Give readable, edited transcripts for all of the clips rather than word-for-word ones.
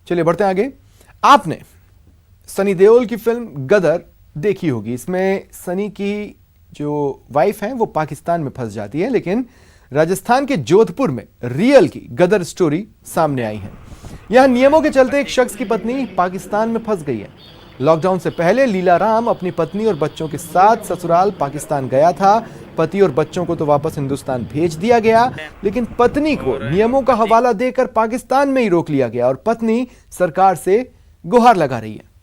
चलिए बढ़ते हैं आगे। आपने सनी देओल की फिल्म गदर देखी होगी। इसमें सनी की जो वाइफ है वो पाकिस्तान में फंस जाती है, लेकिन राजस्थान के जोधपुर में रियल की गदर स्टोरी सामने आई है। यहां नियमों के चलते एक शख्स की पत्नी पाकिस्तान में फंस गई है। लॉकडाउन से पहले लीला राम अपनी पत्नी और बच्चों के साथ ससुराल पाकिस्तान गया था। पति और बच्चों को तो वापस हिंदुस्तान भेज दिया गया, लेकिन पत्नी को नियमों का हवाला देकर पाकिस्तान में ही रोक लिया गया और पत्नी सरकार से गुहार लगा रही है।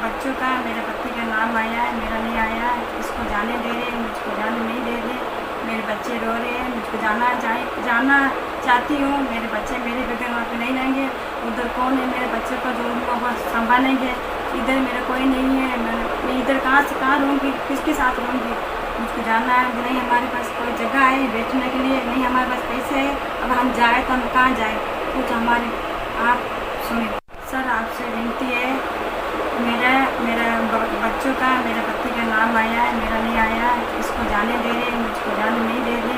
बच्चों का, मेरे पति का नाम आया है, मेरा नहीं आया। इसको जाने दे रहे, मुझको जाने नहीं दे रहे। मेरे बच्चे रो रहे हैं, मुझको जाना चाहती हूँ। मेरे बच्चे मेरे बगैर वहाँ पे नहीं रहेंगे। उधर कौन है मेरे बच्चे को जो उनको संभालेंगे? इधर मेरा कोई नहीं है। मैं इधर कहाँ से कहाँ रहूँगी, किसके साथ रहूँगी? मुझको जाना है। नहीं हमारे पास कोई जगह है बैठने के लिए, नहीं हमारे पास पैसे है। अब हम जाए तो हम कहाँ जाए? कुछ हमारे आप सुनिए सर, आपसे विनती है। मेरा बच्चों का, मेरे पति का नाम आया है, मेरा नहीं आया। इसको जाने दे रहे, मुझको जाने नहीं दे रहे।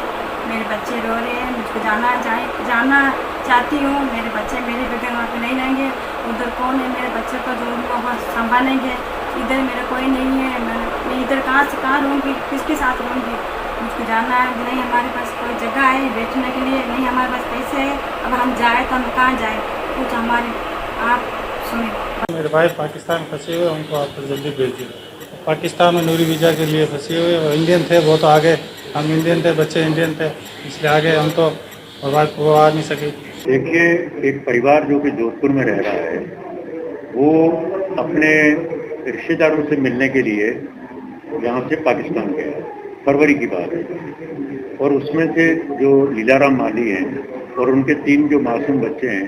मेरे बच्चे रो रहे हैं, मुझको जाना चाहती हूँ। मेरे बच्चे मेरे बगैर वहाँ पे नहीं रहेंगे। उधर कौन है मेरे बच्चे को जो उनको संभालेंगे? इधर मेरा कोई नहीं है। मैं इधर कहाँ से कहाँ रहूँगी, किसके साथ रहूँगी? मुझको जाना है। नहीं हमारे पास कोई जगह है बैठने के लिए, नहीं हमारे पास पैसे है। अब हम जाए तो हम कहाँ जाए? कुछ हमारे आप सुनिए। मेरे भाई पाकिस्तान फंसे हुए, उनको आप जल्दी भेज दीजिए। पाकिस्तान में नूरी वीज़ा के लिए फंसे हुए, वो इंडियन थे, वो तो आगे, हम इंडियन थे, बच्चे इंडियन थे, इसलिए आगे हम तो वो आ नहीं सके। देखिए, एक परिवार जो कि जोधपुर में रह रहा है, वो अपने रिश्तेदारों से मिलने के लिए यहाँ से पाकिस्तान गया, फरवरी की बात है। और उसमें से जो लीलाराम माली हैं और उनके 3 जो मासूम बच्चे हैं,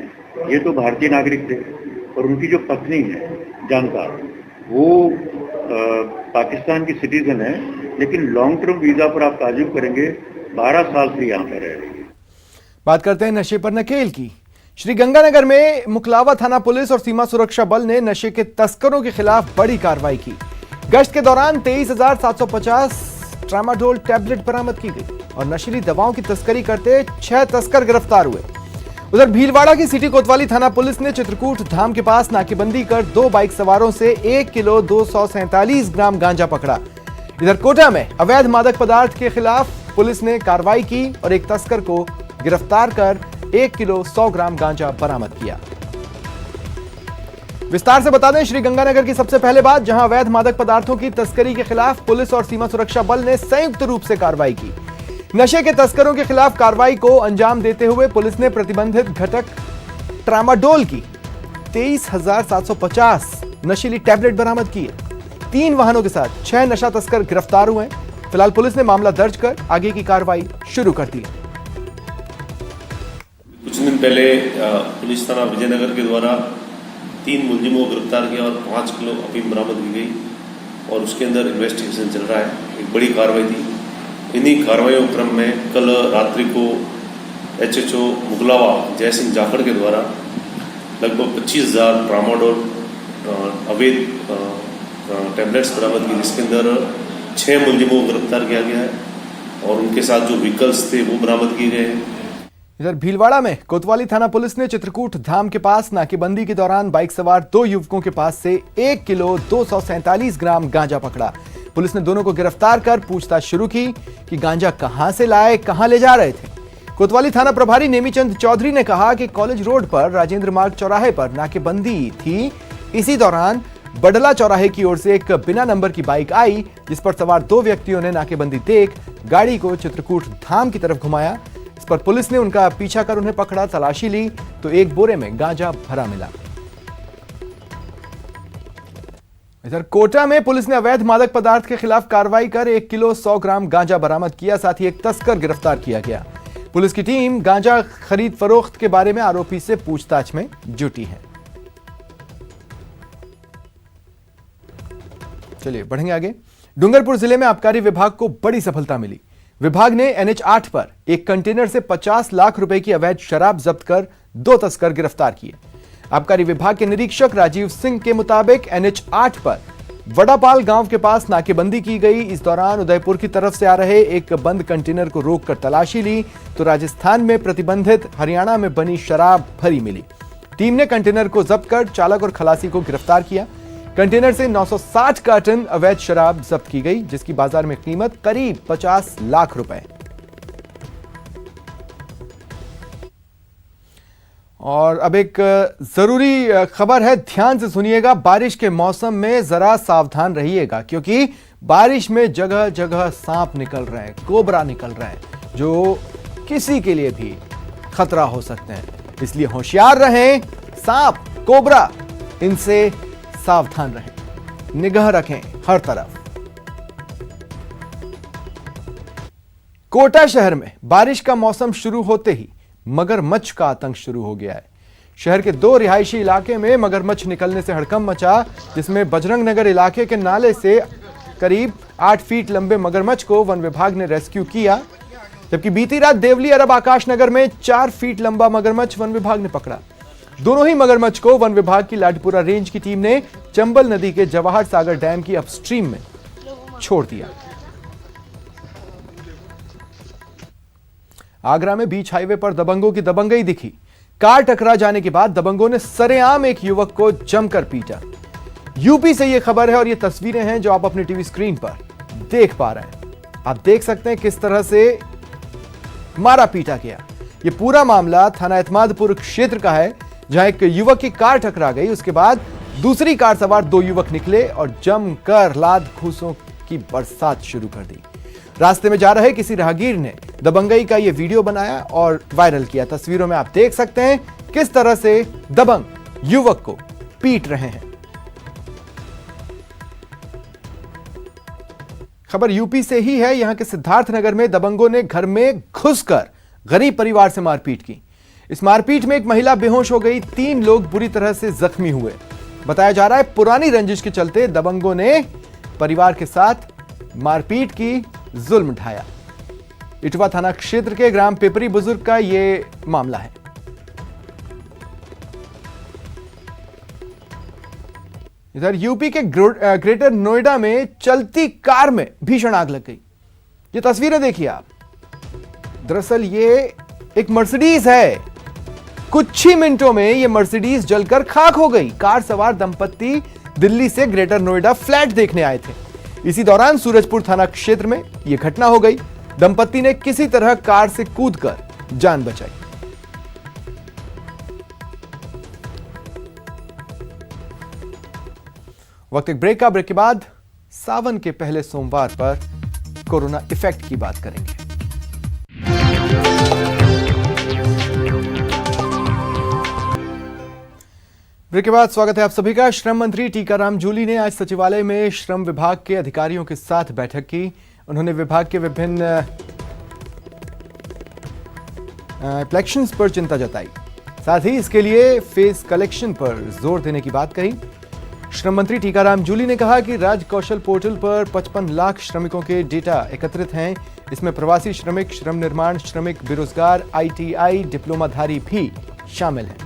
ये तो भारतीय नागरिक थे। और उनकी जो पत्नी है जानकार, वो पाकिस्तान की सिटीजन है, लेकिन लॉन्ग टर्म वीजा पर आप ताजुब करेंगे 12 साल से यहाँ पर रह रही है। बात करते हैं नशे पर नकेल की। श्रीगंगानगर में मुकलावा थाना पुलिस और सीमा सुरक्षा बल ने नशे के तस्करों के खिलाफ बड़ी कार्रवाई की। गश्त के दौरान 23,750 ट्रामाडोल टैबलेट बरामद की गई और नशीली दवाओं की तस्करी करते 6 तस्कर गिरफ्तार हुए। उधर भीलवाड़ा की सिटी कोतवाली थाना पुलिस ने चित्रकूट धाम के पास नाकेबंदी कर 2 बाइक सवारों से 1 किलो 247 ग्राम गांजा पकड़ा। इधर कोटा में अवैध मादक पदार्थ के खिलाफ पुलिस ने कार्रवाई की और एक तस्कर को गिरफ्तार कर 1 किलो 100 ग्राम गांजा बरामद किया। विस्तार से बता दें, श्रीगंगानगर की सबसे पहले बात, जहां अवैध मादक पदार्थों की तस्करी के खिलाफ पुलिस और सीमा सुरक्षा बल ने संयुक्त रूप से कार्रवाई की। नशे के तस्करों के खिलाफ कार्रवाई को अंजाम देते हुए पुलिस ने प्रतिबंधित घटक ट्रामाडोल की 23,750 नशीली टैबलेट बरामद किए। 3 वाहनों के साथ 6 नशा तस्कर गिरफ्तार हुए। फिलहाल पुलिस ने मामला दर्ज कर आगे की कार्रवाई शुरू कर दी। कुछ दिन पहले पुलिस थाना विजयनगर के द्वारा 3 मुलजिमों को गिरफ्तार किया और 5 किलो अफीम बरामद की गई और उसके अंदर इन्वेस्टिगेशन चल रहा है। एक बड़ी कार्रवाई थी। इन्हीं कार्रवाइयों क्रम में कल रात्रि को एचएचओ मुगलावा जय सिंह जाखड़ के द्वारा लगभग 25,000 ट्रामाडोल अवैध टैबलेट्स बरामद की, जिसके अंदर 6 मुलजिमों को गिरफ्तार किया गया है और उनके साथ जो व्हीकल्स थे वो बरामद किए गए हैं। इधर भीलवाड़ा में कोतवाली थाना पुलिस ने चित्रकूट धाम के पास नाकेबंदी के दौरान बाइक सवार 2 युवकों के पास से 1 किलो 247 ग्राम गांजा पकड़ा। पुलिस ने दोनों को गिरफ्तार कर पूछताछ शुरू की कि गांजा कहां से लाए, कहां ले जा रहे थे। कोतवाली थाना प्रभारी नेमीचंद चौधरी ने कहा कि कॉलेज रोड पर राजेंद्र मार्ग चौराहे पर नाकेबंदी थी। इसी दौरान बडला चौराहे की ओर से एक बिना नंबर की बाइक आई, जिस पर सवार 2 व्यक्तियों ने नाकेबंदी देख गाड़ी को चित्रकूट धाम की तरफ घुमाया। इस पर पुलिस ने उनका पीछा कर उन्हें पकड़ा, तलाशी ली तो एक बोरे में गांजा भरा मिला। इधर कोटा में पुलिस ने अवैध मादक पदार्थ के खिलाफ कार्रवाई कर 1 किलो 100 ग्राम गांजा बरामद किया, साथ ही एक तस्कर गिरफ्तार किया गया। पुलिस की टीम गांजा खरीद फरोख्त के बारे में आरोपी से पूछताछ में जुटी है। चलिए बढ़ेंगे आगे। डूंगरपुर जिले में आबकारी विभाग को बड़ी सफलता मिली। विभाग ने NH 8 पर एक कंटेनर से 50 लाख रुपए की अवैध शराब जब्त कर 2 तस्कर गिरफ्तार किए। आबकारी विभाग के निरीक्षक राजीव सिंह के मुताबिक NH 8 पर वडापाल गांव के पास नाकेबंदी की गई। इस दौरान उदयपुर की तरफ से आ रहे एक बंद कंटेनर को रोककर तलाशी ली तो राजस्थान में प्रतिबंधित हरियाणा में बनी शराब भरी मिली। टीम ने कंटेनर को जब्त कर चालक और खलासी को गिरफ्तार किया। कंटेनर से 960 कार्टन अवैध शराब जब्त की गई, जिसकी बाजार में कीमत करीब 50 लाख रुपए। और अब एक जरूरी खबर है, ध्यान से सुनिएगा। बारिश के मौसम में जरा सावधान रहिएगा, क्योंकि बारिश में जगह जगह सांप निकल रहे हैं, कोबरा निकल रहे हैं, जो किसी के लिए भी खतरा हो सकते हैं। इसलिए होशियार रहें। सांप, कोबरा, इनसे सावधान रहें, निगाह रखें हर तरफ। कोटा शहर में बारिश का मौसम शुरू होते ही मगरमच्छ का आतंक शुरू हो गया है। शहर के 2 रिहायशी इलाके में मगरमच्छ निकलने से हड़कंप मचा, जिसमें बजरंग नगर इलाके के नाले से करीब 8 फीट लंबे मगरमच्छ को वन विभाग ने रेस्क्यू किया, जबकि बीती रात देवली अरब आकाश नगर में 4 फीट लंबा मगरमच्छ वन विभाग ने पकड़ा। दोनों ही मगरमच्छ को वन विभाग की लाडपुरा रेंज की टीम ने चंबल नदी के जवाहर सागर डैम की अपस्ट्रीम में छोड़ दिया। आगरा में बीच हाईवे पर दबंगों की दबंगई दिखी। कार टकरा जाने के बाद दबंगों ने सरेआम एक युवक को जमकर पीटा। यूपी से यह खबर है और ये तस्वीरें हैं जो आप अपने टीवी स्क्रीन पर देख पा रहे हैं। आप देख सकते हैं किस तरह से मारा पीटा गया। यह पूरा मामला थाना एतमादपुर क्षेत्र का है, जहां एक युवक की कार टकरा गई। उसके बाद दूसरी कार सवार 2 युवक निकले और जमकर लात घूंसों की बरसात शुरू कर दी। रास्ते में जा रहे किसी राहगीर ने दबंगई का यह वीडियो बनाया और वायरल किया। तस्वीरों में आप देख सकते हैं किस तरह से दबंग युवक को पीट रहे हैं। खबर यूपी से ही है। यहां के सिद्धार्थनगर में दबंगों ने घर में घुसकर गरीब परिवार से मारपीट की। इस मारपीट में एक महिला बेहोश हो गई, 3 लोग बुरी तरह से जख्मी हुए। बताया जा रहा है पुरानी रंजिश के चलते दबंगों ने परिवार के साथ मारपीट की, जुल्म ढाया। इटवा थाना क्षेत्र के ग्राम पिपरी बुजुर्ग का यह मामला है। इधर यूपी के ग्रेटर नोएडा में चलती कार में भीषण आग लग गई। ये तस्वीरें देखिए आप। दरअसल ये एक मर्सिडीज है। कुछ ही मिनटों में यह मर्सिडीज जलकर खाक हो गई। कार सवार दंपत्ति दिल्ली से ग्रेटर नोएडा फ्लैट देखने आए थे। इसी दौरान सूरजपुर थाना क्षेत्र में यह घटना हो गई। दंपत्ति ने किसी तरह कार से कूदकर जान बचाई। वक्त एक ब्रेक का। ब्रेक के बाद सावन के पहले सोमवार पर कोरोना इफेक्ट की बात करेंगे। ब्रेक के बाद स्वागत है आप सभी का। श्रम मंत्री टीकाराम जूली ने आज सचिवालय में श्रम विभाग के अधिकारियों के साथ बैठक की। उन्होंने विभाग के विभिन्न इलेक्शंस पर चिंता जताई, साथ ही इसके लिए फेस कलेक्शन पर जोर देने की बात कही। श्रम मंत्री टीकाराम जूली ने कहा कि राज्य कौशल पोर्टल पर 55 लाख श्रमिकों के डेटा एकत्रित हैं। इसमें प्रवासी श्रमिक, श्रम निर्माण श्रमिक, बेरोजगार, ITI डिप्लोमाधारी भी शामिल हैं।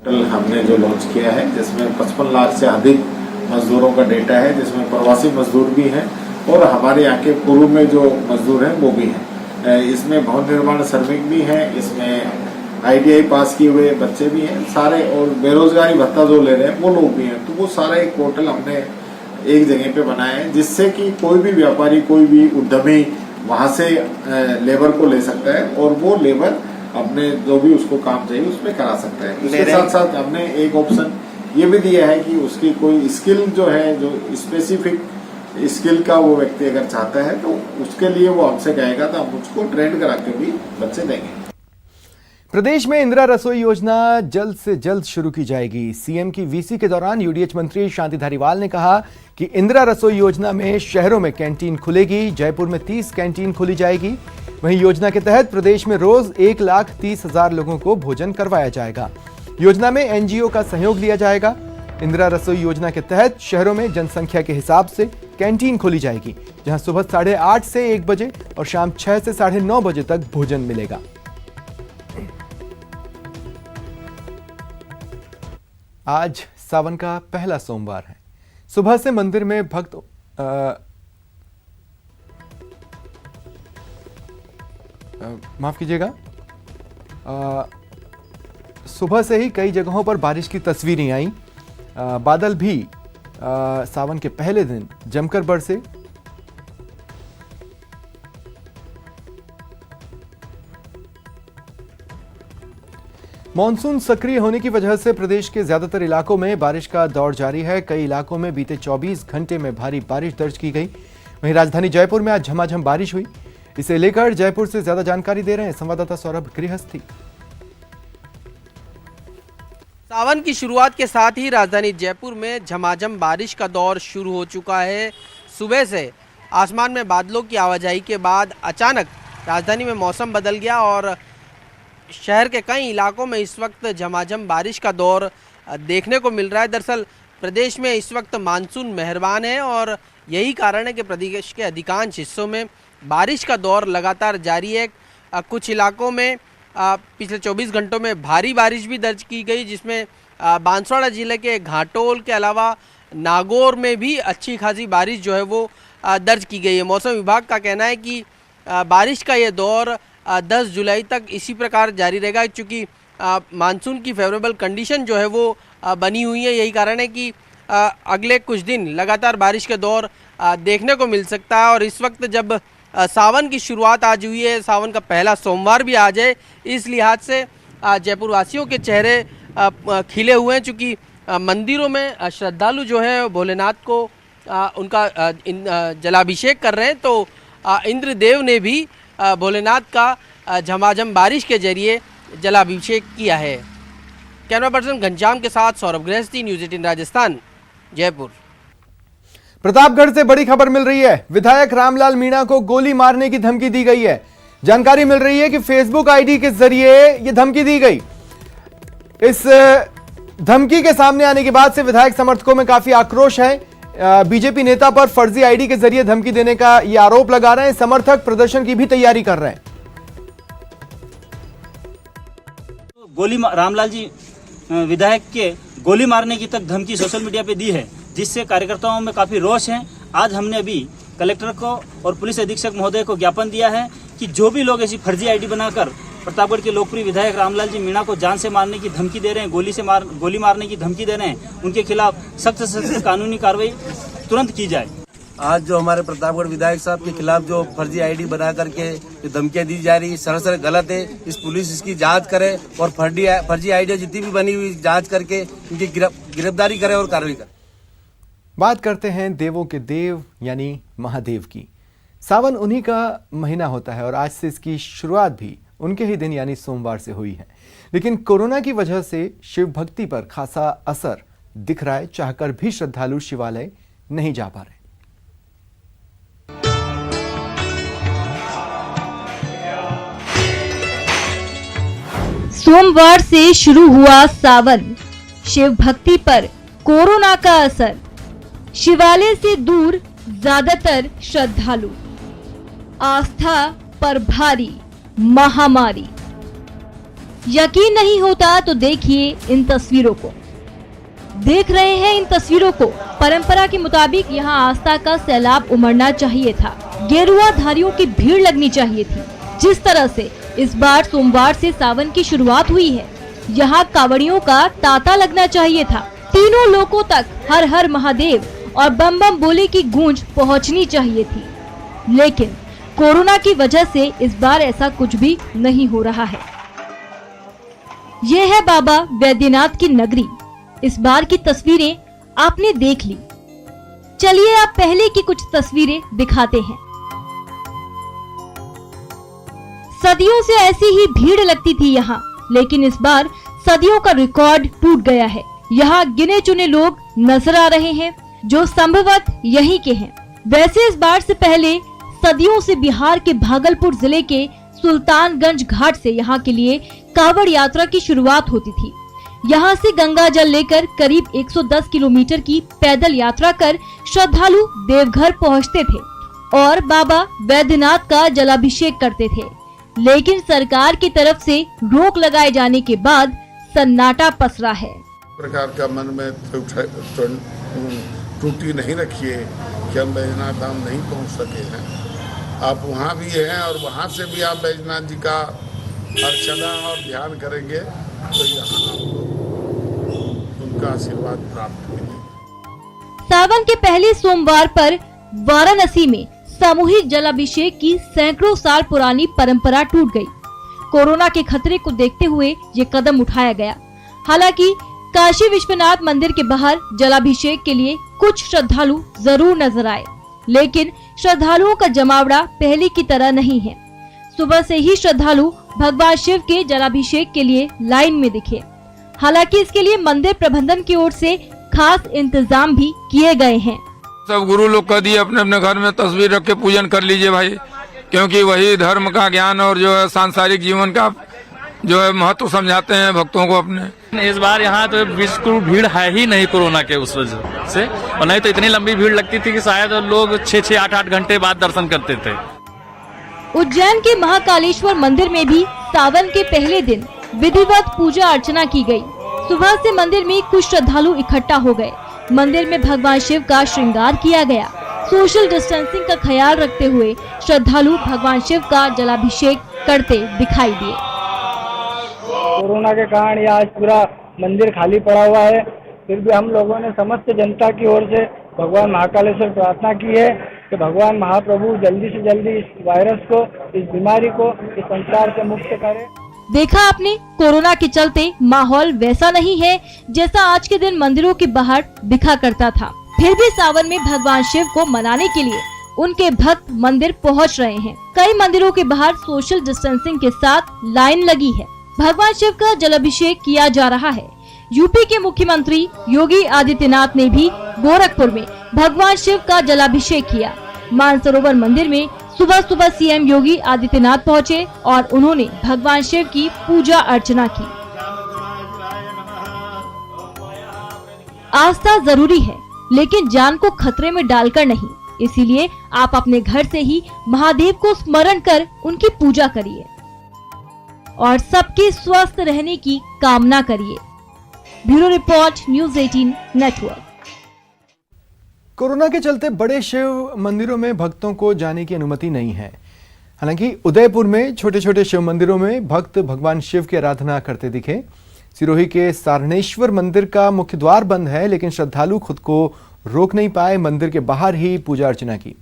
हमने जो लॉन्च किया है, जिसमें 55 लाख से अधिक मजदूरों का डेटा है, जिसमें प्रवासी मजदूर भी हैं और हमारे यहाँ के पूर्व में जो मजदूर हैं वो भी हैं। इसमें भवन निर्माण श्रमिक भी हैं, इसमें ITI पास किए हुए बच्चे भी हैं सारे, और बेरोजगारी भत्ता जो ले रहे हैं वो लोग भी हैं। तो वो सारा एक पोर्टल हमने एक जगह पे बनाया है, जिससे कि कोई भी व्यापारी, कोई भी उद्यमी वहाँ से लेबर को ले सकता है और वो लेबर अपने जो भी उसको काम चाहिए उसमें करा सकता है। उसके साथ साथ हमने एक ऑप्शन ये भी दिया है कि उसकी कोई स्किल जो है, जो स्पेसिफिक स्किल का वो व्यक्ति अगर चाहता है तो उसके लिए वो हमसे कहेगा तो हम उसको ट्रेन करा के भी बच्चे देंगे। प्रदेश में इंदिरा रसोई योजना जल्द से जल्द शुरू की जाएगी। सीएम की वीसी के दौरान UDH मंत्री शांति धारीवाल ने कहा कि इंदिरा रसोई योजना में शहरों में कैंटीन खुलेगी। जयपुर में 30 कैंटीन खोली जाएगी। वहीं योजना के तहत प्रदेश में रोज 1,30,000 लोगों को भोजन करवाया जाएगा। योजना में NGO का सहयोग लिया जाएगा। इंदिरा रसोई योजना के तहत शहरों में जनसंख्या के हिसाब से कैंटीन खोली जाएगी, जहां सुबह 8:30 से 1 बजे और शाम 6 से 9:30 बजे तक भोजन मिलेगा। आज सावन का पहला सोमवार है। सुबह से मंदिर में भक्त माफ कीजिएगा, सुबह से ही कई जगहों पर बारिश की तस्वीरें आई। बादल भी सावन के पहले दिन जमकर बरसे। मॉनसून सक्रिय होने की वजह से प्रदेश के ज्यादातर इलाकों में बारिश का दौर जारी है। कई इलाकों में बीते 24 घंटे में भारी बारिश दर्ज की गई। वहीं राजधानी जयपुर में आज झमाझम बारिश हुई। इसे लेकर जयपुर से ज्यादा जानकारी दे रहे हैं संवाददाता सौरभ गृहस्थी। सावन की शुरुआत के साथ ही राजधानी जयपुर में झमाझम बारिश का दौर शुरू हो चुका है। सुबह से आसमान में बादलों की आवाजाही के बाद अचानक राजधानी में मौसम बदल गया और शहर के कई इलाकों में इस वक्त झमाझम बारिश का दौर देखने को मिल रहा है। दरअसल प्रदेश में इस वक्त मानसून मेहरबान है और यही कारण है कि प्रदेश के अधिकांश हिस्सों में बारिश का दौर लगातार जारी है। कुछ इलाकों में पिछले 24 घंटों में भारी बारिश भी दर्ज की गई, जिसमें बांसवाड़ा जिले के घाटोल के अलावा नागौर में भी अच्छी खासी बारिश जो है वो दर्ज की गई है। मौसम विभाग का कहना है कि बारिश का ये दौर 10 जुलाई तक इसी प्रकार जारी रहेगा, क्योंकि मानसून की फेवरेबल कंडीशन जो है वो बनी हुई है। यही कारण है कि अगले कुछ दिन लगातार बारिश के दौर देखने को मिल सकता है। और इस वक्त जब सावन की शुरुआत आज हुई है, सावन का पहला सोमवार भी आज है, इस लिहाज से जयपुर वासियों के चेहरे खिले हुए हैं, चूँकि मंदिरों में श्रद्धालु जो है भोलेनाथ को उनका जलाभिषेक कर रहे हैं। तो इंद्रदेव ने भी भोलेनाथ का झमाझम बारिश के जरिए जलाभिषेक किया है। कैमरा पर्सन घनश्याम के साथ सौरभ गृहस्थी, न्यूज़ 18 राजस्थान, जयपुर। प्रतापगढ़ से बड़ी खबर मिल रही है। विधायक रामलाल मीणा को गोली मारने की धमकी दी गई है। जानकारी मिल रही है कि फेसबुक आईडी के जरिए यह धमकी दी गई। इस धमकी के सामने आने के बाद से विधायक समर्थकों में काफी आक्रोश है। बीजेपी नेता पर फर्जी आईडी के जरिए धमकी देने का ये आरोप लगा रहे हैं। समर्थक प्रदर्शन की भी तैयारी कर रहे हैं। रामलाल जी विधायक के गोली मारने की तक धमकी सोशल मीडिया पे दी है, जिससे कार्यकर्ताओं में काफी रोष है। आज हमने अभी कलेक्टर को और पुलिस अधीक्षक महोदय को ज्ञापन दिया है कि जो भी लोग ऐसी फर्जी आईडी बनाकर प्रतापगढ़ के लोकप्रिय विधायक रामलाल जी मीणा को जान से मारने की धमकी दे रहे हैं, गोली मारने की धमकी दे रहे हैं, उनके खिलाफ सख्त से सख्त कानूनी कार्रवाई तुरंत की जाए। आज जो हमारे प्रतापगढ़ विधायक साहब के खिलाफ जो फर्जी आईडी बना करके जो धमकियां दी जा रही है, सरासर गलत है। इस पुलिस इसकी जांच करे और फर्जी आईडिया जितनी भी बनी हुई जांच करके इनकी गिरफ्तारी करे और कार्रवाई करे। बात करते हैं देवों के देव यानी महादेव की। सावन उन्हीं का महीना होता है और आज से इसकी शुरुआत भी उनके ही दिन यानी सोमवार से हुई है। लेकिन कोरोना की वजह से शिव भक्ति पर खासा असर दिख रहा है। चाहकर भी श्रद्धालु शिवालय नहीं जा पा रहे। सोमवार से शुरू हुआ सावन, शिव भक्ति पर कोरोना का असर। शिवालय से दूर ज्यादातर श्रद्धालु, आस्था पर भारी महामारी। यकीन नहीं होता तो देखिए इन तस्वीरों को। देख रहे हैं इन तस्वीरों को। परंपरा के मुताबिक यहाँ आस्था का सैलाब उमड़ना चाहिए था। गेरुआ धारियों की भीड़ लगनी चाहिए थी। जिस तरह से इस बार सोमवार से सावन की शुरुआत हुई है, यहाँ कावड़ियों का तांता लगना चाहिए था। तीनों लोकों तक हर हर महादेव और बम बम बोले की गूंज पहुँचनी चाहिए थी। लेकिन कोरोना की वजह से इस बार ऐसा कुछ भी नहीं हो रहा है। ये है बाबा वैद्यनाथ की नगरी। इस बार की तस्वीरें आपने देख ली। चलिए आप पहले की कुछ तस्वीरें दिखाते हैं। सदियों से ऐसी ही भीड़ लगती थी यहाँ, लेकिन इस बार सदियों का रिकॉर्ड टूट गया है। यहाँ गिने चुने लोग नजर आ रहे हैं जो संभवतः यहीं के हैं। वैसे इस बार से पहले सदियों से बिहार के भागलपुर जिले के सुल्तानगंज घाट से यहाँ के लिए कावड़ यात्रा की शुरुआत होती थी। यहाँ से गंगा जल लेकर करीब 110 किलोमीटर की पैदल यात्रा कर श्रद्धालु देवघर पहुँचते थे और बाबा वैद्यनाथ का जलाभिषेक करते थे। लेकिन सरकार की तरफ से रोक लगाए जाने के बाद सन्नाटा पसरा है। प्रकार का मन में त्रुटि नहीं रखिए कि हम बैजनाथ धाम नहीं पहुंच सके हैं। आप वहां भी हैं और वहां से भी आप बैजनाथ जी का अर्चना और ध्यान करेंगे तो यहाँ आपको उनका आशीर्वाद प्राप्त मिलेगा। सावन के पहले सोमवार पर वाराणसी में सामूहिक जलाभिषेक की सैकड़ों साल पुरानी परंपरा टूट गई। कोरोना के खतरे को देखते हुए ये कदम उठाया गया। हालांकि काशी विश्वनाथ मंदिर के बाहर जलाभिषेक के लिए कुछ श्रद्धालु जरूर नजर आए, लेकिन श्रद्धालुओं का जमावड़ा पहले की तरह नहीं है। सुबह से ही श्रद्धालु भगवान शिव के जलाभिषेक के लिए लाइन में दिखे। हालांकि इसके लिए मंदिर प्रबंधन की ओर से खास इंतजाम भी किए गए हैं। सब गुरु लोग कह दिए अपने अपने घर में तस्वीर रख के पूजन कर लीजिए भाई, क्योंकि वही धर्म का ज्ञान और जो है सांसारिक जीवन का जो है महत्व समझाते हैं भक्तों को अपने। इस बार यहाँ तो बिल्कुल भीड़ है ही नहीं कोरोना के उस वजह से, और नहीं तो इतनी लंबी भीड़ लगती थी कि शायद लोग 6-6, 8-8 घंटे बाद दर्शन करते थे। उज्जैन के महाकालेश्वर मंदिर में भी सावन के पहले दिन विधिवत पूजा अर्चना की गई। सुबह से मंदिर में कुछ श्रद्धालु इकट्ठा हो गए। मंदिर में भगवान शिव का श्रृंगार किया गया। सोशल डिस्टेंसिंग का ख्याल रखते हुए श्रद्धालु भगवान शिव का जलाभिषेक करते दिखाई दिए। कोरोना के कारण ये आज पूरा मंदिर खाली पड़ा हुआ है, फिर भी हम लोगों ने समस्त जनता की ओर से भगवान महाकालेश्वर प्रार्थना की है कि भगवान महाप्रभु जल्दी से जल्दी इस वायरस को, इस बीमारी को इस संसार से मुक्त करे। देखा आपने, कोरोना के चलते माहौल वैसा नहीं है जैसा आज के दिन मंदिरों के बाहर दिखा करता था। फिर भी सावन में भगवान शिव को मनाने के लिए उनके भक्त मंदिर पहुंच रहे हैं। कई मंदिरों के बाहर सोशल डिस्टेंसिंग के साथ लाइन लगी है। भगवान शिव का जलाभिषेक किया जा रहा है। यूपी के मुख्यमंत्री योगी आदित्यनाथ ने भी गोरखपुर में भगवान शिव का जलाभिषेक किया। मानसरोवर मंदिर में सुबह सुबह सीएम योगी आदित्यनाथ पहुंचे और उन्होंने भगवान शिव की पूजा अर्चना की। आस्था जरूरी है, लेकिन जान को खतरे में डालकर नहीं। इसीलिए आप अपने घर से ही महादेव को स्मरण कर उनकी पूजा करिए और सबके स्वस्थ रहने की कामना करिए। Bureau report, news 18 network. Corona के चलते बड़े शिव मंदिरों में भक्तों को जाने की अनुमति नहीं है। हालांकि उदयपुर में छोटे छोटे शिव मंदिरों में भक्त भगवान शिव की आराधना करते दिखे। सिरोही के सारणेश्वर मंदिर का मुख्य द्वार बंद है, लेकिन श्रद्धालु खुद को रोक नहीं पाए, मंदिर के बाहर ही पूजा अर्चना की।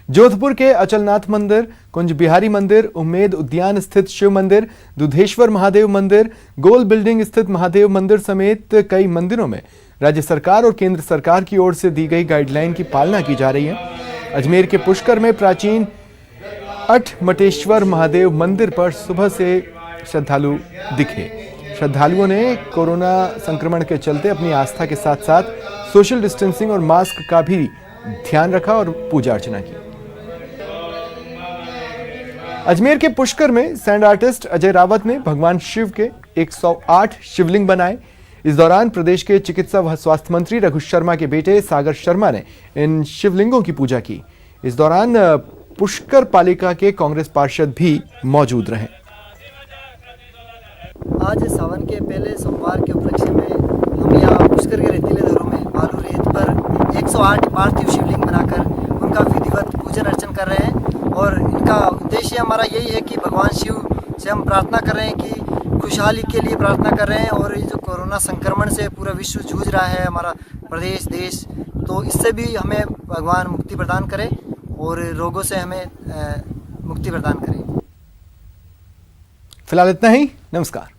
जोधपुर के अचलनाथ मंदिर, कुंज बिहारी मंदिर, उम्मेद उद्यान स्थित शिव मंदिर, दुधेश्वर महादेव मंदिर, गोल बिल्डिंग स्थित महादेव मंदिर समेत कई मंदिरों में राज्य सरकार और केंद्र सरकार की ओर से दी गई गाइडलाइन की पालना की जा रही है। अजमेर के पुष्कर में प्राचीन अठमटेश्वर महादेव मंदिर पर सुबह से श्रद्धालु दिखे। श्रद्धालुओं ने कोरोना संक्रमण के चलते अपनी आस्था के साथ साथ सोशल डिस्टेंसिंग और मास्क का भी ध्यान रखा और पूजा अर्चना की। अजमेर के पुष्कर में सैंड आर्टिस्ट अजय रावत ने भगवान शिव के 108 शिवलिंग बनाए। इस दौरान प्रदेश के चिकित्सा व स्वास्थ्य मंत्री रघु शर्मा के बेटे सागर शर्मा ने इन शिवलिंगों की पूजा की। इस दौरान पुष्कर पालिका के कांग्रेस पार्षद भी मौजूद रहे। आज सावन के पहले सोमवार के उपलक्ष्य में हम यहाँ पुष्कर के रेतीले दरों में बालू रेत पर 108 पार्थिव शिवलिंग बनाकर उनका विधिवत पूजन अर्चन कर रहे हैं। और इनका उद्देश्य हमारा यही है कि भगवान शिव से हम प्रार्थना कर रहे हैं कि खुशहाली के लिए प्रार्थना कर रहे हैं। और ये जो कोरोना संक्रमण से पूरा विश्व जूझ रहा है, हमारा प्रदेश देश, तो इससे भी हमें भगवान मुक्ति प्रदान करे और रोगों से हमें मुक्ति प्रदान करें। फिलहाल इतना ही। नमस्कार।